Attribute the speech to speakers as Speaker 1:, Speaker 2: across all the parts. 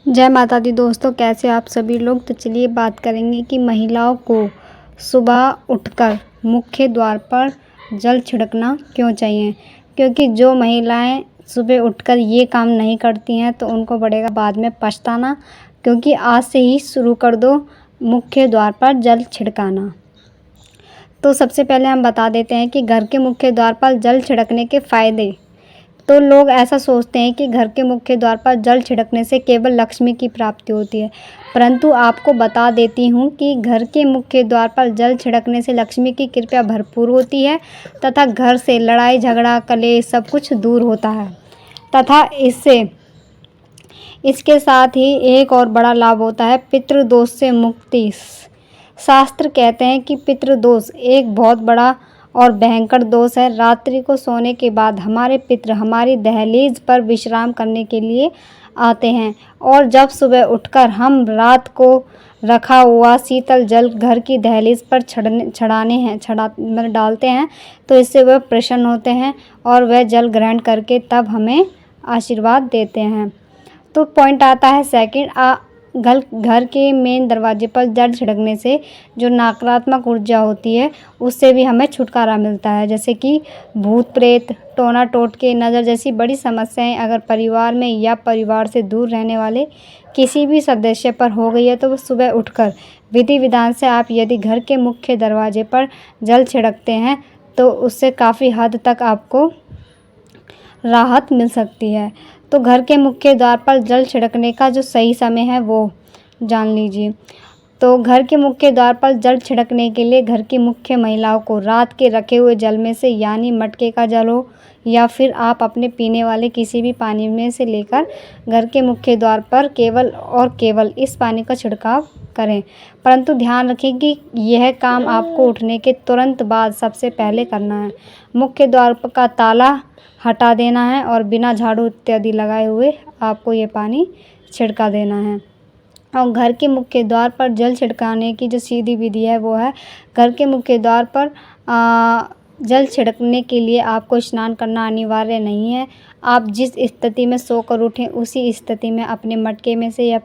Speaker 1: जय माता दी दोस्तों, कैसे आप सभी लोग। तो चलिए बात करेंगे कि महिलाओं को सुबह उठकर मुख्य द्वार पर जल छिड़कना क्यों चाहिए। क्योंकि जो महिलाएं सुबह उठकर ये काम नहीं करती हैं तो उनको पड़ेगा बाद में पछताना। क्योंकि आज से ही शुरू कर दो मुख्य द्वार पर जल छिड़काना। तो सबसे पहले हम बता देते हैं कि घर के मुख्य द्वार पर जल छिड़कने के फ़ायदे। तो लोग ऐसा सोचते हैं कि घर के मुख्य द्वार पर जल छिड़कने से केवल लक्ष्मी की प्राप्ति होती है, परंतु आपको बता देती हूँ कि घर के मुख्य द्वार पर जल छिड़कने से लक्ष्मी की कृपा भरपूर होती है तथा घर से लड़ाई झगड़ा कलेश सब कुछ दूर होता है तथा इसके साथ ही एक और बड़ा लाभ होता है पितृदोष से मुक्ति। शास्त्र कहते हैं कि पितृदोष एक बहुत बड़ा और भयंकर दोष है। रात्रि को सोने के बाद हमारे पितृ हमारी दहलीज पर विश्राम करने के लिए आते हैं और जब सुबह उठकर हम रात को रखा हुआ शीतल जल घर की दहलीज पर डालते हैं तो इससे वह प्रसन्न होते हैं और वह जल ग्रहण करके तब हमें आशीर्वाद देते हैं। तो पॉइंट आता है सेकंड, घर के मेन दरवाजे पर जल छिड़कने से जो नकारात्मक ऊर्जा होती है उससे भी हमें छुटकारा मिलता है। जैसे कि भूत प्रेत टोना टोटके नज़र जैसी बड़ी समस्याएं अगर परिवार में या परिवार से दूर रहने वाले किसी भी सदस्य पर हो गई है तो वो सुबह उठकर विधि विधान से आप यदि घर के मुख्य दरवाजे पर जल छिड़कते हैं तो उससे काफ़ी हद तक आपको राहत मिल सकती है। तो घर के मुख्य द्वार पर जल छिड़कने का जो सही समय है वो जान लीजिए। तो घर के मुख्य द्वार पर जल छिड़कने के लिए घर की मुख्य महिलाओं को रात के रखे हुए जल में से यानी मटके का जल हो या फिर आप अपने पीने वाले किसी भी पानी में से लेकर घर के मुख्य द्वार पर केवल इस पानी का छिड़काव करें। परंतु ध्यान रखें कि यह काम आपको उठने के तुरंत बाद सबसे पहले करना है। मुख्य द्वार का ताला हटा देना है और बिना झाड़ू इत्यादि लगाए हुए आपको ये पानी छिड़का देना है। और घर के मुख्य द्वार पर जल छिड़काने की जो सीधी विधि है वो है, घर के मुख्य द्वार पर जल छिड़कने के लिए आपको स्नान करना अनिवार्य नहीं है। आप जिस स्थिति में सोकर उठें उसी स्थिति में अपने मटके में से या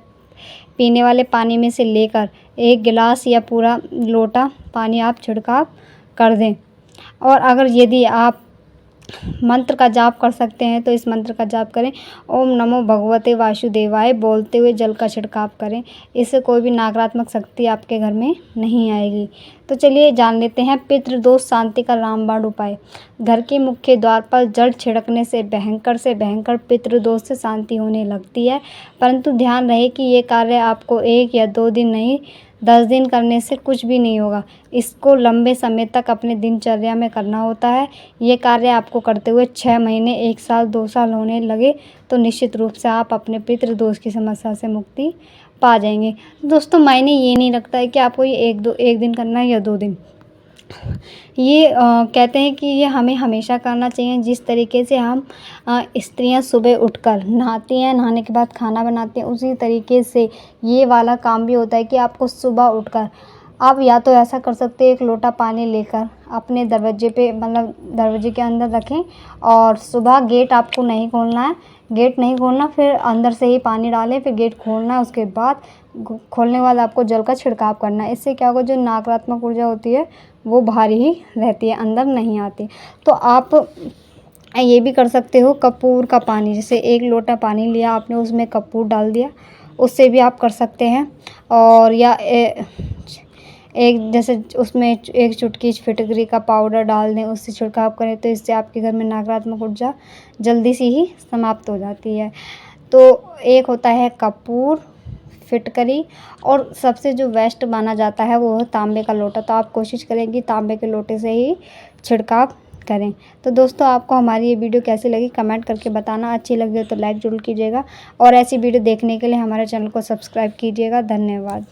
Speaker 1: पीने वाले पानी में से लेकर एक गिलास या पूरा लोटा पानी आप छिड़काव कर दें। और अगर यदि आप मंत्र का जाप कर सकते हैं तो इस मंत्र का जाप करें। ओम नमो भगवते वासुदेवाय बोलते हुए जल का छिड़काव करें। इससे कोई भी नकारात्मक शक्ति आपके घर में नहीं आएगी। तो चलिए जान लेते हैं पितृदोष शांति का रामबाण उपाय। घर के मुख्य द्वार पर जल छिड़कने से भयंकर पितृदोष से शांति होने लगती है, परंतु ध्यान रहे कि ये कार्य आपको 1 या 2 दिन नहीं 10 दिन करने से कुछ भी नहीं होगा। इसको लंबे समय तक अपने दिनचर्या में करना होता है। ये कार्य आपको करते हुए 6 महीने 1 साल 2 साल होने लगे तो निश्चित रूप से आप अपने पितृदोष की समस्या से मुक्ति पा जाएंगे। दोस्तों मायने ये नहीं रखता है कि आपको ये 1 दिन करना है या 2 दिन। ये कहते हैं कि ये हमें हमेशा करना चाहिए। जिस तरीके से हम स्त्रियां सुबह उठकर नहाती हैं, नहाने के बाद खाना बनाती हैं, उसी तरीके से ये वाला काम भी होता है कि आपको सुबह उठकर आप या तो ऐसा कर सकते हैं, 1 लोटा पानी लेकर अपने दरवाजे पे मतलब दरवाजे के अंदर रखें और सुबह गेट आपको नहीं खोलना है, गेट नहीं खोलना, फिर अंदर से ही पानी डालें, फिर गेट खोलना है, उसके बाद खोलने के बाद आपको जल का छिड़काव करना है। इससे क्या होगा, जो नकारात्मक ऊर्जा होती है वो बाहर ही रहती है, अंदर नहीं आती। तो आप ये भी कर सकते हो कपूर का पानी, जैसे 1 लोटा पानी लिया आपने, उसमें कपूर डाल दिया, उससे भी आप कर सकते हैं। और या जैसे उसमें 1 चुटकी फिटकरी का पाउडर डाल दें, उससे छिड़काव करें तो इससे आपके घर में नकारात्मक ऊर्जा जल्दी से ही समाप्त हो जाती है। तो एक होता है कपूर, फिटकरी, और सबसे जो बेस्ट माना जाता है वो है तांबे का लोटा। तो आप कोशिश करें कि तांबे के लोटे से ही छिड़काव करें। तो दोस्तों आपको हमारी ये वीडियो कैसी लगी कमेंट करके बताना। अच्छी लगी हो तो लाइक जरूर कीजिएगा और ऐसी वीडियो देखने के लिए हमारे चैनल को सब्सक्राइब कीजिएगा। धन्यवाद।